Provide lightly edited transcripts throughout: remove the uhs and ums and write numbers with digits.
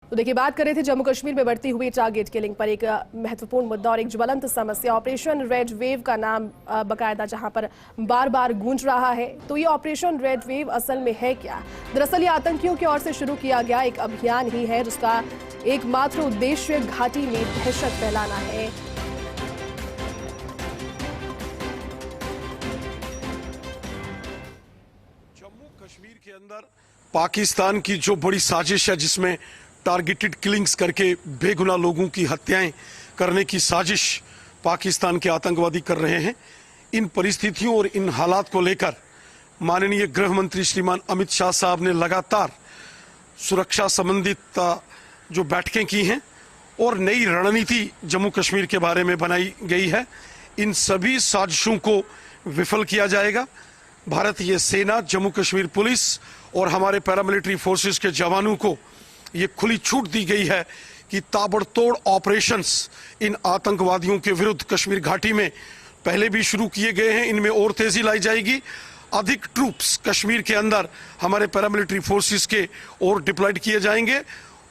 तो देखिए, बात कर रहे थे जम्मू कश्मीर में बढ़ती हुई टारगेट किलिंग पर। एक महत्वपूर्ण मुद्दा और एक ज्वलंत समस्या ऑपरेशन रेड वेव का नाम बकायदा जहां पर बार बार गूंज रहा है। तो ये ऑपरेशन रेड वेव असल में है क्या? दरअसल ये आतंकियों की ओर से शुरू किया गया एक अभियान ही है जिसका एकमात्र उद्देश्य घाटी में दहशत फैलाना है। जम्मू कश्मीर के अंदर पाकिस्तान की जो बड़ी साजिश है, जिसमें टारगेटेड किलिंग्स करके बेगुनाह लोगों की हत्याएं करने की साजिश पाकिस्तान के आतंकवादी कर रहे हैं। इन परिस्थितियों और इन हालात को लेकर माननीय गृह मंत्री श्रीमान अमित शाह साहब ने लगातार सुरक्षा संबंधित जो बैठकें की हैं और नई रणनीति जम्मू कश्मीर के बारे में बनाई गई है। इन सभी साजिशों को विफल किया जाएगा। भारतीय सेना, जम्मू कश्मीर पुलिस और हमारे पैरामिलिट्री फोर्सेस के जवानों को ये खुली छूट दी गई है कि ताबड़तोड़ ऑपरेशंस इन आतंकवादियों के विरुद्ध कश्मीर घाटी में पहले भी शुरू किए गए हैं, इनमें और तेजी लाई जाएगी। अधिक ट्रूप्स कश्मीर के अंदर हमारे पैरामिलिट्री फोर्सेस के और डिप्लॉयड किए जाएंगे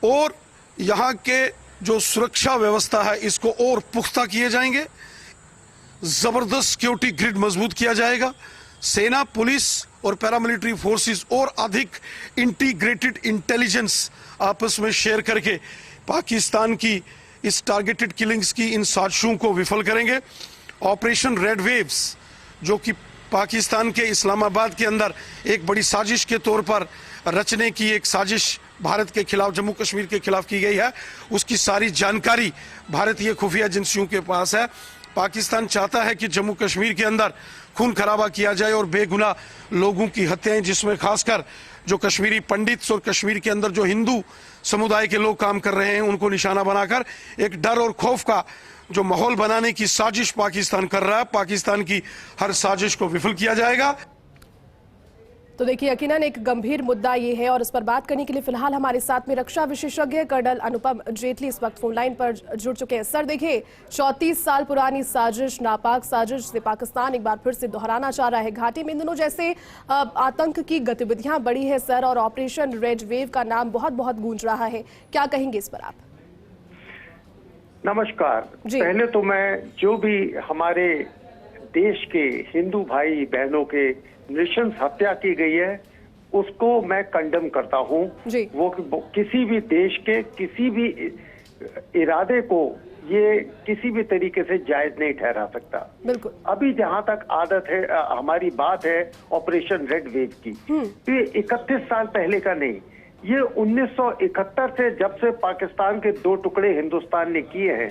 और यहाँ के जो सुरक्षा व्यवस्था है इसको और पुख्ता किए जाएंगे। जबरदस्त सिक्योरिटी ग्रिड मजबूत किया जाएगा। सेना, पुलिस और पैरामिलिट्री फोर्सेस और अधिक इंटीग्रेटेड इंटेलिजेंस आपस में शेयर करके पाकिस्तान की इस टारगेटेड किलिंग्स की इन साजिशों को विफल करेंगे। ऑपरेशन रेड वेव्स, जो कि पाकिस्तान के इस्लामाबाद के अंदर एक बड़ी साजिश के तौर पर रचने की एक साजिश भारत के खिलाफ, जम्मू कश्मीर के खिलाफ की गई है, उसकी सारी जानकारी भारतीय खुफिया एजेंसियों के पास है। पाकिस्तान चाहता है कि जम्मू कश्मीर के अंदर खून खराबा किया जाए और बेगुनाह लोगों की हत्याएं, जिसमें खासकर जो कश्मीरी पंडित और कश्मीर के अंदर जो हिंदू समुदाय के लोग काम कर रहे हैं उनको निशाना बनाकर एक डर और खौफ का जो माहौल बनाने की साजिश पाकिस्तान कर रहा है। पाकिस्तान की हर साजिश को विफल किया जाएगा। तो देखिए, यकीनन एक गंभीर मुद्दा ये है और इस पर बात करने के लिए फिलहाल हमारे साथ में रक्षा विशेषज्ञ कर्नल अनुपम जेटली इस वक्त फोन लाइन पर जुड़ चुके हैं। सर देखिए, 34 साल पुरानी साजिश, नापाक साजिश से पाकिस्तान एक बार फिर से दोहराना चाह रहा है। घाटी में इन दिनों जैसे आतंक की गतिविधियां बढ़ी है सर, और ऑपरेशन रेड वेव का नाम बहुत बहुत गूंज रहा है, क्या कहेंगे इस पर आप? नमस्कार। पहले तो मैं जो भी हमारे देश के हिंदू भाई बहनों के नृशंस हत्या की गई है उसको मैं कंडम करता हूँ। वो किसी भी देश के किसी भी इरादे को ये किसी भी तरीके से जायज नहीं ठहरा सकता। बिल्कुल। अभी जहाँ तक आदत है, हमारी बात है ऑपरेशन रेड वेव की, तो ये 31 साल पहले का नहीं, ये 1971 से, जब से पाकिस्तान के 2 टुकड़े हिंदुस्तान ने किए हैं,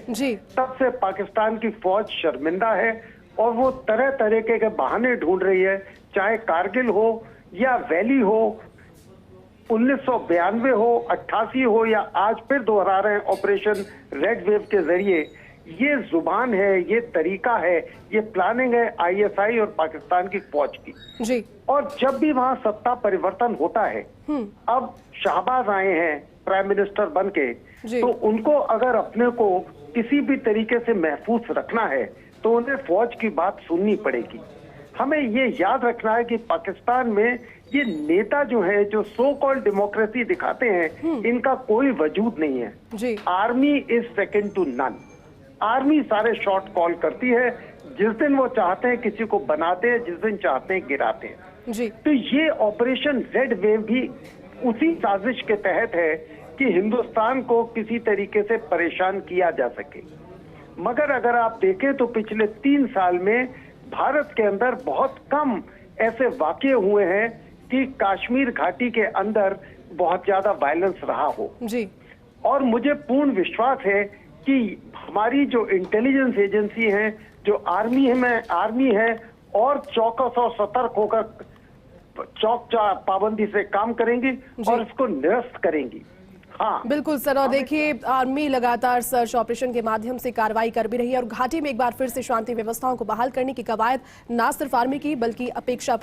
तब से पाकिस्तान की फौज शर्मिंदा है और वो तरह तरह के बहाने ढूंढ रही है, चाहे कारगिल हो या वैली हो, 1992 हो, 88 हो या आज फिर दोहरा रहे हैं ऑपरेशन रेड वेव के जरिए। ये जुबान है, ये तरीका है, ये प्लानिंग है आईएसआई और पाकिस्तान की फौज की। और जब भी वहां सत्ता परिवर्तन होता है, अब शाहबाज आए हैं प्राइम मिनिस्टर बन के, तो उनको अगर अपने को किसी भी तरीके से महफूज रखना है तो उन्हें फौज की बात सुननी पड़ेगी। हमें ये याद रखना है कि पाकिस्तान में ये नेता जो है, जो सो कॉल्ड डेमोक्रेसी दिखाते हैं, इनका कोई वजूद नहीं है। Army is second to none. Army सारे शॉट कॉल करती है, जिस दिन वो चाहते हैं किसी को बनाते हैं, जिस दिन चाहते हैं गिराते हैं। तो ये ऑपरेशन रेड वेव भी उसी साजिश के तहत है कि हिंदुस्तान को किसी तरीके से परेशान किया जा सके। मगर अगर आप देखें तो पिछले 3 साल में भारत के अंदर बहुत कम ऐसे वाकये हुए हैं कि कश्मीर घाटी के अंदर बहुत ज्यादा वायलेंस रहा हो। और मुझे पूर्ण विश्वास है कि हमारी जो इंटेलिजेंस एजेंसी है, जो आर्मी है और चौकस और सतर्क होकर चौक पाबंदी से काम करेंगी और इसको निरस्त करेंगी। हाँ बिल्कुल सर। और देखिए, आर्मी लगातार सर्च ऑपरेशन के माध्यम से कार्रवाई कर भी रही है और घाटी में एक बार फिर से शांति व्यवस्थाओं को बहाल करने की कवायद ना सिर्फ आर्मी की बल्कि अपेक्षा